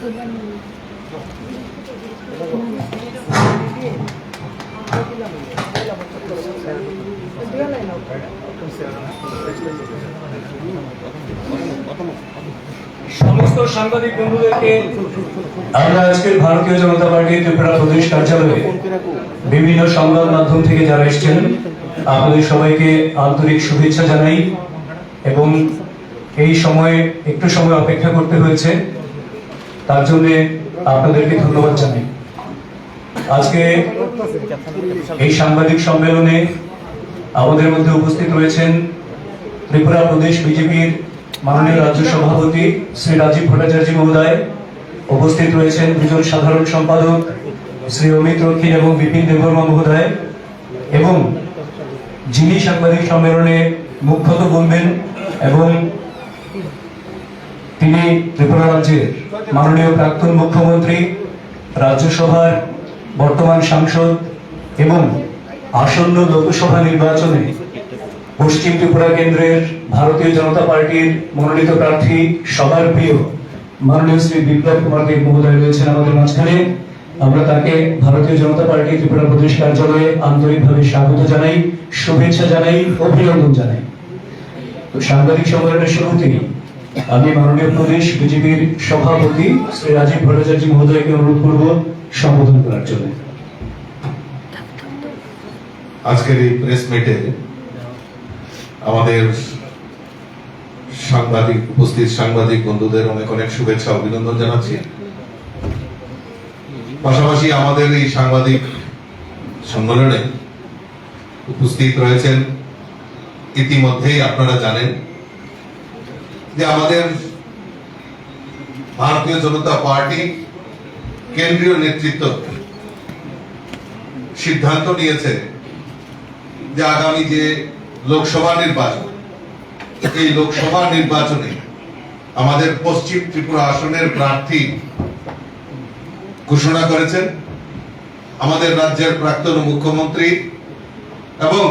সমস্ত সাংবাদিক বন্ধুদেরকে আমরা আজকের ভারতীয় জনতা পার্টি ত্রিপুরা প্রদেশ কার্যালয়ে বিভিন্ন সংবাদ মাধ্যম থেকে যারা এসেছেন আপনাদের সবাইকে আন্তরিক শুভেচ্ছা জানাই এবং এই সময়ে একটু সময় অপেক্ষা করতে হয়েছে তার জন্য আপনাদেরকে ধন্যবাদ জানাই। আজকে এই সাংবাদিক সম্মেলনে আমাদের মধ্যে উপস্থিত রয়েছেন ত্রিপুরা প্রদেশ বিজেপির মাননীয় রাজ্য সভাপতি শ্রী রাজীব ভট্টাচার্য মহোদয়, উপস্থিত রয়েছেন দুজন সাধারণ সম্পাদক শ্রী অমিত রক্ষিত এবং বিপিন দেববর্মা মহোদয়, এবং যিনি সাংবাদিক সম্মেলনে মুখ্যত বলবেন এবং তিনি ত্রিপুরা রাজ্যের মাননীয় প্রাক্তন মুখ্যমন্ত্রী, রাজ্যসভার বর্তমান সাংসদ এবং আসন্ন লোকসভা নির্বাচনে পশ্চিম ত্রিপুরা কেন্দ্রের ভারতীয় জনতা পার্টির মনোনীত প্রার্থী সবার প্রিয় মাননীয় শ্রী বিপ্লব কুমার দেব মহোদয় রয়েছেন আমাদের মাঝখানে। আমরা তাকে ভারতীয় জনতা পার্টি ত্রিপুরা প্রদেশ কার্যালয়ে আন্তরিকভাবে স্বাগত জানাই, শুভেচ্ছা জানাই, অভিনন্দন জানাই। তো সাংবাদিক সম্মেলনের শুরুতেই আমি মাননীয় প্রদেশ বিজেপির সভাপতি শ্রী রাজীব ভট্টাচার্য মহোদয়কে অনুরোধ করব সম্বোধন করার জন্য। আজকের এই প্রেস মিটে আমাদের উপস্থিত সাংবাদিক বন্ধুদের অনেক অনেক শুভেচ্ছা অভিনন্দন জানাচ্ছি। পাশাপাশি আমাদের এই সাংবাদিক সম্মেলনে উপস্থিত রয়েছেন, ইতিমধ্যেই আপনারা জানেন যে আমাদের ভারতীয় জনতা পার্টি কেন্দ্রীয় নেতৃত্ব সিদ্ধান্ত নিয়েছে যে আগামী যে লোকসভা নির্বাচন, এই লোকসভা নির্বাচনে আমাদের পশ্চিম ত্রিপুরা আসনের প্রার্থী ঘোষণা করেছেন আমাদের রাজ্যের প্রাক্তন মুখ্যমন্ত্রী এবং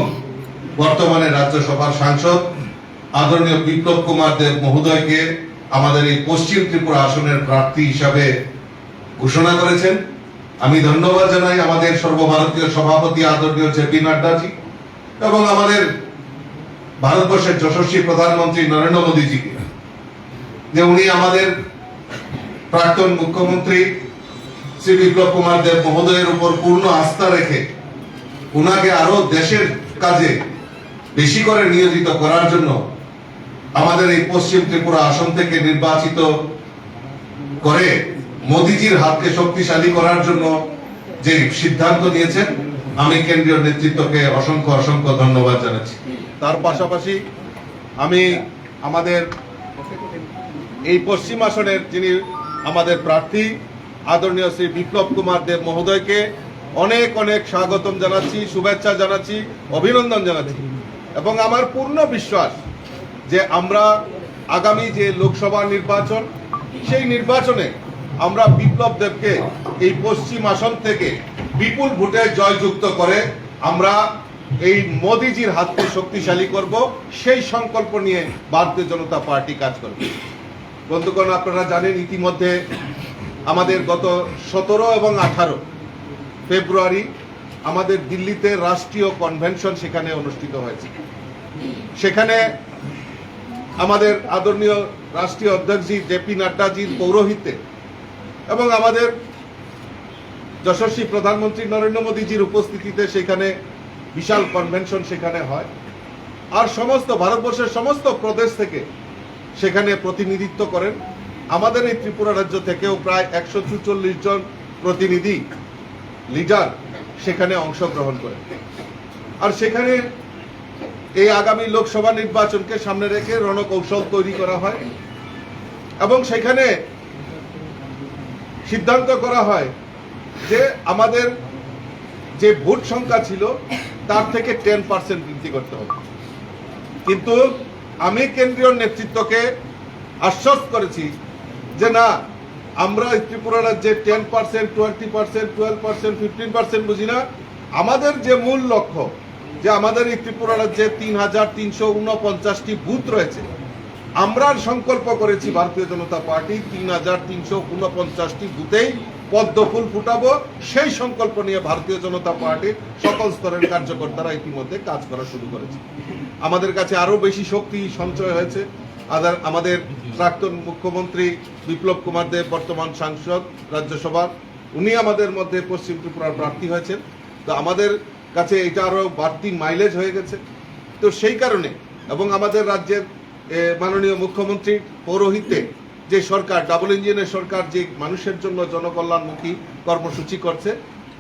বর্তমানে রাজ্যসভার সাংসদ আদরণীয় বিপ্লব কুমার দেব মহোদয়কে আমাদের এই পশ্চিম ত্রিপুরা আসনের প্রার্থী হিসাবে ঘোষণা করেছেন। আমি ধন্যবাদ জানাই আমাদের সর্বভারতীয় সভাপতি আদরণীয় জেপি নাড্ডাজি এবং আমাদের ভারতবর্ষের যশস্বী প্রধানমন্ত্রী নরেন্দ্র মোদীজিকে, যে উনি আমাদের প্রাক্তন মুখ্যমন্ত্রী শ্রী বিপ্লব কুমার দেব মহোদয়ের উপর পূর্ণ আস্থা রেখে উনাকে আরো দেশের কাজে বেশি করে নিয়োজিত করার জন্য আমাদের এই পশ্চিম ত্রিপুরা আসন থেকে নির্বাচিত করে মোদীজির হাতকে শক্তিশালী করার জন্য যে সিদ্ধান্ত নিয়েছেন, আমি কেন্দ্রীয় নেতৃত্বকে অসংখ্য অসংখ্য ধন্যবাদ জানাচ্ছি। তার পাশাপাশি আমি আমাদের এই পশ্চিম আসনের যিনি আমাদের প্রার্থী আদরণীয় শ্রী বিপ্লব কুমার দেব মহোদয়কে অনেক অনেক স্বাগতম জানাচ্ছি, শুভেচ্ছা জানাচ্ছি, অভিনন্দন জানাচ্ছি এবং আমার পূর্ণ বিশ্বাস যে আমরা আগামী যে লোকসভা নির্বাচন, সেই নির্বাচনে আমরা বিপ্লব দেবকে এই পশ্চিম আসন থেকে বিপুল ভোটে জয়যুক্ত করে আমরা এই মোদীজির হাতকে শক্তিশালী করব, সেই সংকল্প নিয়ে ভারতীয় জনতা পার্টি কাজ করবে। বন্ধুগণ, আপনারা জানেন ইতিমধ্যে আমাদের গত 17 এবং 18 ফেব্রুয়ারি আমাদের দিল্লিতে রাষ্ট্রীয় কনভেনশন সেখানে অনুষ্ঠিত হয়েছে। সেখানে আমাদের আদরণীয় রাষ্ট্রীয় অধ্যক্ষ জেপি নাড্ডাজির পৌরোহিত্যে এবং আমাদের যশস্বী প্রধানমন্ত্রী নরেন্দ্র মোদীজির উপস্থিতিতে সেখানে বিশাল কনভেনশন সেখানে হয়। আর সমস্ত ভারতবর্ষের সমস্ত প্রদেশ থেকে সেখানে প্রতিনিধিত্ব করেন। আমাদের এই ত্রিপুরা রাজ্য থেকেও প্রায় 144 জন প্রতিনিধি লিডার সেখানে অংশগ্রহণ করেন। আর সেখানে এই আগামী লোকসভা নির্বাচনকে সামনে রেখে রণকৌশল তৈরি করা হয় এবং সেখানে সিদ্ধান্ত করা হয় যে আমাদের যে ভোট সংখ্যা ছিল তার থেকে 10% বৃদ্ধি করতে হবে। কিন্তু আমি কেন্দ্রীয় নেতৃত্বকে আশ্বস্ত করেছি যে না, আমরা ত্রিপুরা রাজ্যে 10%, 20%, 12%, 15% বুঝি না। আমাদের যে মূল লক্ষ্য, যে আমাদের এই ত্রিপুরা রাজ্যে 3349টি বুথ রয়েছে, আমরা সংকল্প করেছি ভারতীয় জনতা পার্টি ৩,৩49টি বুথেই পদ্মফুল ফুটাবো। সেই সংকল্প নিয়ে ভারতীয় জনতা পার্টির সকল স্তরের কার্যকর্তারা ইতিমধ্যে কাজ করা শুরু করেছে। আমাদের কাছে আরো বেশি শক্তি সঞ্চয় হয়েছে। আমাদের প্রাক্তন মুখ্যমন্ত্রী বিপ্লব কুমার দেব, বর্তমান সাংসদ রাজ্যসভার, উনি আমাদের মধ্যে পশ্চিম ত্রিপুরার প্রার্থী হয়েছেন। তো আমাদের কাছে এটা আরো বাড়তি মাইলেজ হয়ে গেছে। তো সেই কারণে এবং আমাদের রাজ্যের মাননীয় মুখ্যমন্ত্রীর পৌরোহিত্যে যে সরকার, ডাবল ইঞ্জিনের সরকার, যে মানুষের জন্য জনকল্যাণমুখী কর্মসূচি করছে,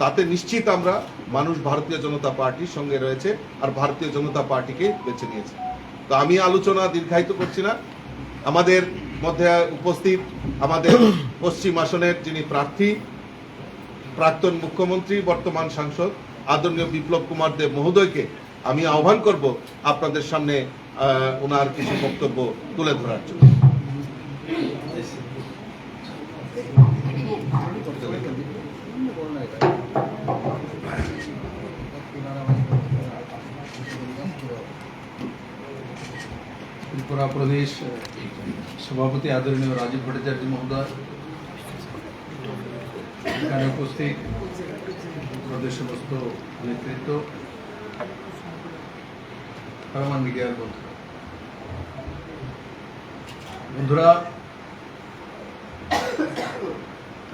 তাতে নিশ্চিত আমরা মানুষ ভারতীয় জনতা পার্টির সঙ্গে রয়েছে আর ভারতীয় জনতা পার্টিকে বেছে নিয়েছে। তো আমি আলোচনা দীর্ঘায়িত করছি না। আমাদের মধ্যে উপস্থিত আমাদের পশ্চিম আসনের যিনি প্রার্থী, প্রাক্তন মুখ্যমন্ত্রী, বর্তমান সাংসদ আদরণীয় বিপ্লব কুমার দেব মহোদয়কে আমি আহ্বান করব আপনাদের সামনে ওনার কিছু বক্তব্য তুলে ধরার জন্য। ত্রিপুরা প্রদেশ সভাপতি আদরণীয় রাজীব ভট্টাচার্য মহোদয়, এখানে উপস্থিত প্রদেশ সমস্ত নেতৃত্ব, আমার মিডিয়ার বন্ধুরা,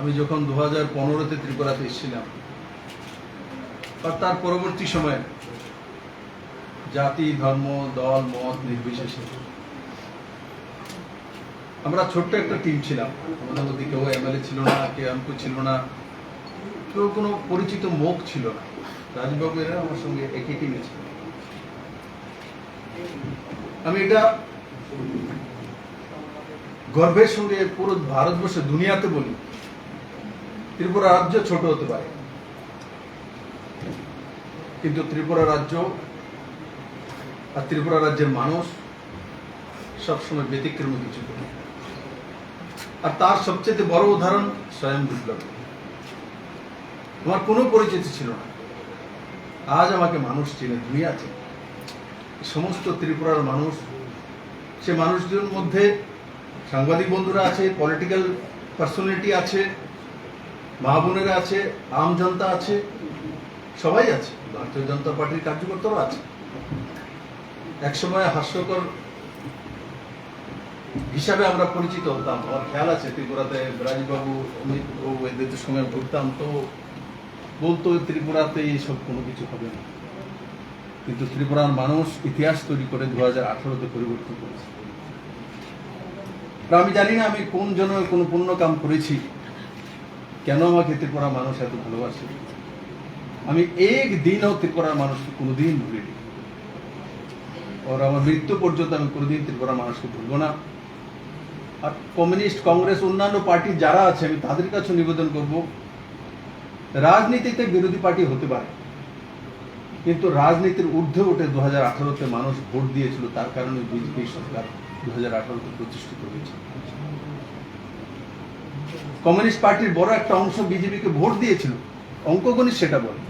আমি যখন 2015-তে ত্রিপুরাতে এসেছিলাম, আর তার পরবর্তী সময়ে জাতি, ধর্ম, দল, মত নির্বিশেষে আমরা ছোট্ট একটা টিম ছিলাম। আমাদের মধ্যে কেউ এমএলএ ছিল না, কেউ এমপি ছিল না, কেউ কোনো পরিচিত মুখ ছিল না। রাজবাবু এরা আমার সঙ্গে একই টিমে ছিল। আমি এটা গর্বের সঙ্গে পুরো ভারতবর্ষে, দুনিয়াতে বলি, ত্রিপুরা রাজ্য ছোট হতে পারে, কিন্তু ত্রিপুরা রাজ্য আর ত্রিপুরা রাজ্যের মানুষ সবসময় ব্যতিক্রমী কিছু করে। আর তার সবচেয়ে বড় উদাহরণ স্বয়ং বিপ্লব। আমার কোনো পরিচিতি ছিল না, আজ আমাকে মানুষ চিনে, দুনিয়া চিনে। সমস্ত ত্রিপুরার মানুষ, সে মানুষদের মধ্যে সাংবাদিক বন্ধুরা আছে, পলিটিক্যাল পার্সোনালিটি আছে, মা বোনেরা আছে, আম জনতা আছে, সবাই আছে। ভারতীয় জনতা পার্টির কার্যকর্তারাও আছে। একসময় হাস্যকর হিসাবে আমরা পরিচিত হতাম। আমার খেয়াল আছে ত্রিপুরাতে রাজীববাবু, অমিত বাবু এদের সঙ্গে ঘুরতাম, তো বলতো ত্রিপুরাতে এইসব কোনো কিছু হবে না। কিন্তু ত্রিপুরার মানুষ ইতিহাস তৈরি করে 2018-তে পরিবর্তন করেছে। আমি জানি না আমি কোন জন্য কোনো পুণ্য কাম করেছি, কেন আমাকে ত্রিপুরার মানুষ এত ভালোবাসে। আমি একদিনও ত্রিপুরার মানুষকে কোনোদিন ভুলিনি, আর আমার মৃত্যু পর্যন্ত আমি কোনোদিন ত্রিপুরার মানুষকে ভুলবো না। আর কমিউনিস্ট, কংগ্রেস, অন্যান্য পার্টি যারা আছে, আমি তাদের কাছে নিবেদন করব, রাজনীতিতে বিরোধী পার্টি হতে পারে, কিন্তু রাজনীতির ঊর্ধ্বে উঠে 2018-তে মানুষ ভোট দিয়েছিল, তার কারণে বিজেপি সরকার 2018-তে প্রতিষ্ঠিত হয়েছে। কমিউনিস্ট পার্টির বড় একটা অংশ বিজেপিকে ভোট দিয়েছিল, অঙ্কগণিত সেটা বলে,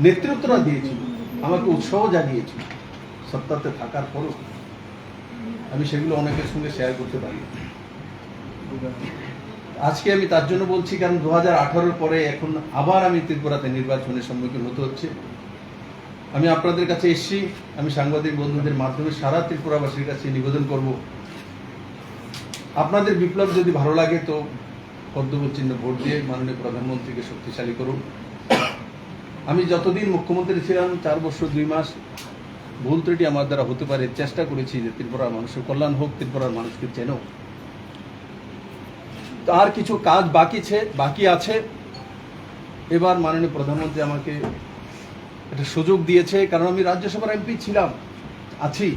নেতৃত্বরা দিয়েছিল, আমাকে উৎসাহ জাগিয়েছিল সত্তাতে থাকার পরও। আমি সেগুলো অনেকের সঙ্গে শেয়ার করতে পারি। আজকে আমি তার জন্য বলছি, কারণ 2018-র পরে এখন আবার আমি ত্রিপুরাতে নির্বাচনের সম্মুখীন হতে হচ্ছে। আমি আপনাদের কাছে এসেছি, আমি সাংবাদিক বন্ধুদের মাধ্যমে সারা ত্রিপুরাবাসীর কাছে নিবেদন করব, আপনাদের বিপ্লব যদি ভালো লাগে তো পদ্মফুল চিহ্ন ভোট দিয়ে মাননীয় প্রধানমন্ত্রীকে শক্তিশালী করুন। আমি যতদিন মুখ্যমন্ত্রী ছিলাম, 4 বছর 2 মাস, ভুল ত্রুটি আমার দ্বারা হতে পারে, চেষ্টা করেছি যে ত্রিপুরার মানুষের কল্যাণ হোক, ত্রিপুরার মানুষকে চেনো। আর কিছু কাজ বাকি আছে। এবার মাননীয় প্রধানমন্ত্রী আমাকে একটা সুযোগ দিয়েছে, কারণ আমি রাজ্যসভার এমপি ছিলাম, আছি,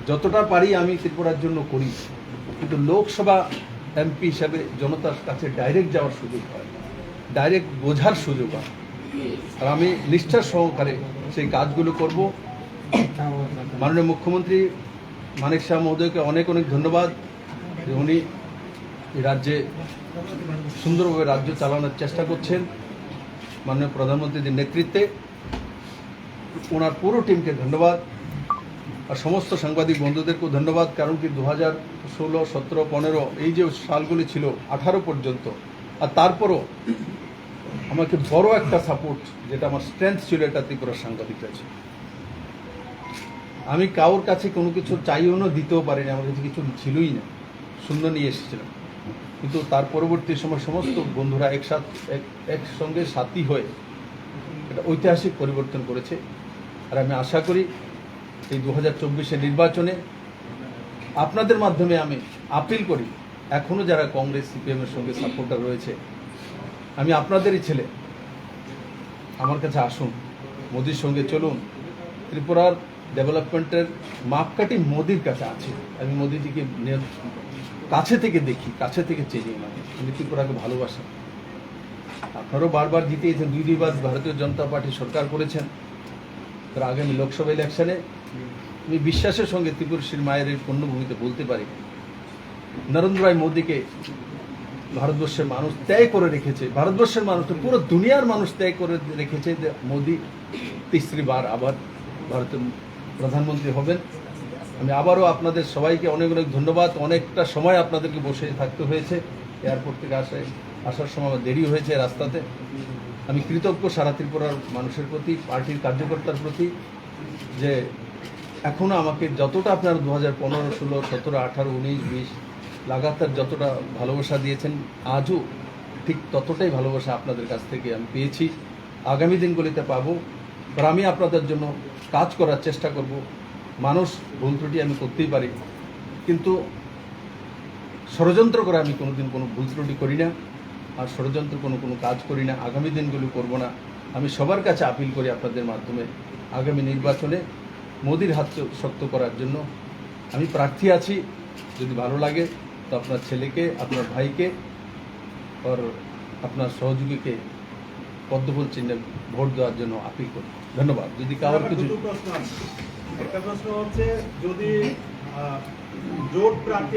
যতটা পারি আমি ত্রিপুরার জন্য করি, কিন্তু লোকসভা এমপি হিসাবে জনতার কাছে ডাইরেক্ট যাওয়ার সুযোগ হয়, ডাইরেক্ট বোঝার সুযোগ হয়। আর আমি নিষ্ঠার সহকারে সেই কাজগুলো করব। মাননীয় মুখ্যমন্ত্রী মানিক শাহ মহোদয়কে অনেক অনেক ধন্যবাদ যে উনি এই রাজ্যে সুন্দরভাবে রাজ্য চালানোর চেষ্টা করছেন। মাননীয় প্রধানমন্ত্রীর নেতৃত্বে ওনার পুরো টিমকে ধন্যবাদ। আর সমস্ত সাংবাদিক বন্ধুদেরকেও ধন্যবাদ, কারণ কি 2016, 17, 15 এই যে সালগুলি ছিল 18 পর্যন্ত, আর তারপরও আমাকে বড় একটা সাপোর্ট, যেটা আমার স্ট্রেংথ ছিল, এটা ত্রিপুরার সাংবাদিকরা ছিল। আমি কারোর কাছে কোনো কিছু চাইও না, দিতেও পারিনি, আমার কাছে কিছু ছিলই না, শূন্য নিয়ে এসেছিলাম। কিন্তু তার পরবর্তী সময় সমস্ত বন্ধুরা একসঙ্গে সাথী হয়ে এটা ঐতিহাসিক পরিবর্তন করেছে। আর আমি আশা করি এই 2024 নির্বাচনে আপনাদের মাধ্যমে আমি আপিল করি, এখনও যারা কংগ্রেস সিপিএমের সঙ্গে সাপোর্টার রয়েছে, আমি আপনাদেরই ছেলে, আমার কাছে আসুন, মোদির সঙ্গে চলুন। ত্রিপুরার ডেভেলপমেন্টের মাপকাঠি মোদির কাছে আছে। আমি মোদিজিকে কাছে থেকে দেখি, কাছে থেকে চিনি, আমি ত্রিপুরাকে ভালোবাসি। আপনারাও বারবার জিতিয়েছেন, দুইবার ভারতীয় জনতা পার্টি সরকার করেছেন। তার আগামী লোকসভা ইলেকশনে আমি বিশ্বাসের সঙ্গে ত্রিপুরশীর মায়ের এই পুণ্যভূমিতে বলতে পারি, নরেন্দ্র ভাই মোদীকে ভারতবর্ষের মানুষ ত্যাগ করে রেখেছে, ভারতবর্ষের মানুষ, পুরো দুনিয়ার মানুষ ত্যাগ করে রেখেছে যে মোদী তিসরিবার আবার ভারতের প্রধানমন্ত্রী হবেন। আমি আবারও আপনাদের সবাইকে অনেক অনেক ধন্যবাদ। অনেকটা সময় আপনাদেরকে বসে থাকতে হয়েছে, এয়ারপোর্ট থেকে আসার সময় আমার দেরি হয়েছে রাস্তাতে। আমি কৃতজ্ঞ সারা ত্রিপুরার মানুষের প্রতি, পার্টির কার্যকর্তার প্রতি, যে এখনও আমাকে যতটা আপনারা 2015, 16, 17, 18, 19, 20 লাগাতার যতটা ভালোবাসা দিয়েছেন, আজও ঠিক ততটাই ভালোবাসা আপনাদের কাছ থেকে আমি পেয়েছি, আগামী দিনগুলিতে পাবো। আর আমি আপনাদের জন্য কাজ করার চেষ্টা করব। মানুষ ভুল ত্রুটি আমি করতেই পারি, কিন্তু ষড়যন্ত্র করে আমি কোনোদিন কোনো ভুল ত্রুটি করি না, আর ষড়যন্ত্র কোনো কাজ করি না, আগামী দিনগুলো করব না। আমি সবার কাছে আপিল করি আপনাদের মাধ্যমে, আগামী নির্বাচনে মোদির হাত শক্ত করার জন্য আমি প্রার্থী আছি। যদি ভালো লাগে তো আপনার ছেলেকে, আপনার ভাইকে আর আপনার সহযোগীকে পদ্মফুল চিহ্নে ভোট দেওয়ার জন্য আপিল করি। ধন্যবাদ। যদি কারোর কিছু প্রশ্ন আছে, একটা প্রশ্ন হচ্ছে, যদি জোট প্রার্থী